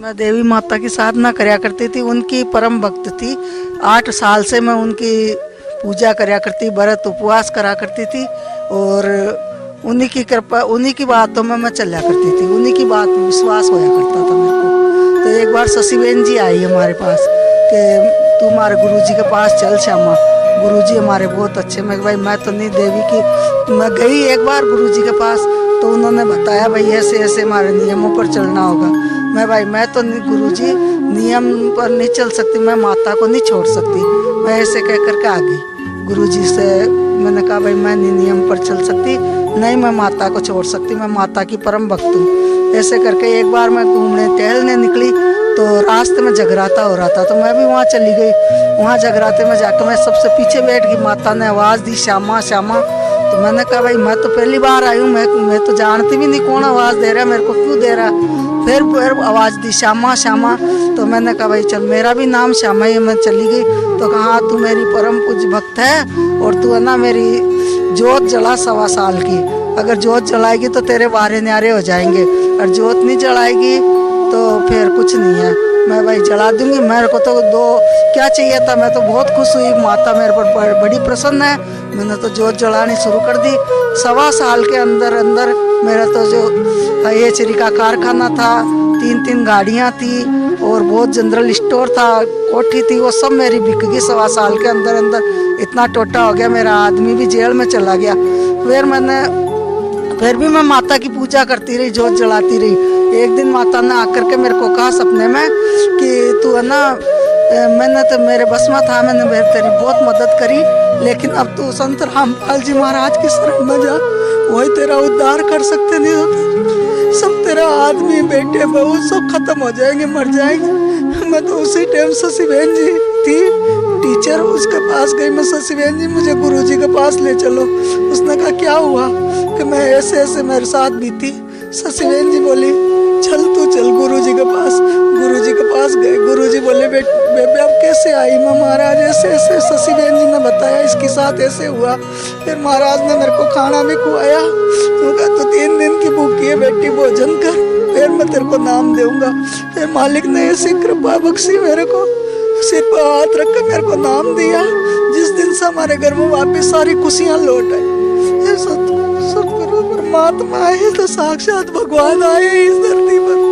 मैं देवी माता की साधना करया करती थी, उनकी परम भक्त थी। 8 साल से मैं उनकी पूजा करया करती, व्रत उपवास करा करती थी और उन्हीं की कृपा, उन्हीं की बातों में मैं चला करती थी, उन्हीं की बात में विश्वास होया करता था मेरे को। तो एक बार शशि बहन जी आई हमारे पास कि तू हमारे गुरुजी के पास चल श्यामा, गुरुजी हमारे बहुत अच्छे। मैं भाई मैं तो नहीं देवी की, मैं गई एक बार गुरुजी के पास तो उन्होंने बताया भाई ऐसे ऐसे हमारे नियमों पर चलना होगा। मैं भाई मैं तो नहीं गुरुजी नियम पर नहीं चल सकती, मैं माता को नहीं छोड़ सकती। मैं ऐसे कह करके आ गई गुरुजी से। मैंने कहा भाई मैं नहीं नियम पर चल सकती, नहीं मैं माता को छोड़ सकती, मैं माता की परम भक्त हूँ। ऐसे करके एक बार मैं घूमने टहलने निकली तो रास्ते में जगराता हो रहा था, तो मैं भी वहाँ चली गई। वहाँ जगराते में जाकर मैं सबसे पीछे बैठ गई। माता ने आवाज़ दी श्यामा श्यामा, तो मैंने कहा भाई मैं तो पहली बार आई हूँ, मैं तो जानती भी नहीं कौन आवाज़ दे रहा है, मेरे को क्यों दे रहा है। फिर आवाज़ दी श्यामा श्यामा, तो मैंने कहा भाई चल मेरा भी नाम श्यामा ही है। मैं चली गई तो कहा तू मेरी परम पूज्य भक्त है और तू है ना मेरी जोत जला 1.25 साल की, अगर जोत जलाएगी तो तेरे वारे न्यारे हो जाएंगे, और जोत नहीं जलाएगी तो फिर कुछ नहीं है। मैं भाई जला दूंगी, मेरे को तो क्या चाहिए था। मैं तो बहुत खुश हुई, माता मेरे पर बड़ी प्रसन्न है। मैंने तो जोत जलानी शुरू कर दी। 1.25 साल के अंदर अंदर मेरा तो जो HRI का कारखाना था, 3 गाड़ियाँ थी और बहुत जनरल स्टोर था, कोठी थी, वो सब मेरी बिक गई 1.25 साल के अंदर अंदर। इतना टोटा हो गया, मेरा आदमी भी जेल में चला गया। फिर भी मैं माता की पूजा करती रही, जोत जलाती रही। एक दिन माता ने आकर के मेरे को कहा सपने में कि तू है ना, मैंने तो मेरे बस में था, मैंने तेरी बहुत मदद करी, लेकिन अब तू संत रामपाल जी महाराज की शरण में जा, वही तेरा उद्धार कर सकते। नहीं होता सब तेरा आदमी बेटे बहू सब खत्म हो जाएंगे, मर जाएंगे। मैं तो उसी टाइम शशि बहन जी थी टीचर, उसके पास गई मैं, शशि बहन जी मुझे गुरुजी के पास ले चलो। उसने कहा क्या हुआ, कि मैं ऐसे ऐसे मेरे साथ बीती। शशि बहन जी बोली चल तू चल गुरुजी के पास। गुरुजी के पास गए, गुरुजी बोले बेबे अब कैसे आई। मैं महाराज ऐसे ऐसे, शशि बहन जी ने बताया इसके साथ ऐसे हुआ। फिर महाराज ने मेरे को खाना भी खुआया, उनका तो 3 दिन की भूखी है बेटी, भोजन कर, फिर मैं तेरे को नाम दूंगा। फिर मालिक ने ऐसी कृपा बख्शी, मेरे को सिर पर हाथ रख कर मेरे को नाम दिया। जिस दिन से हमारे घर में वापस सारी खुशियाँ लौट आई। सतगुरु परमात्मा आए तो साक्षात भगवान आए इस धरती पर।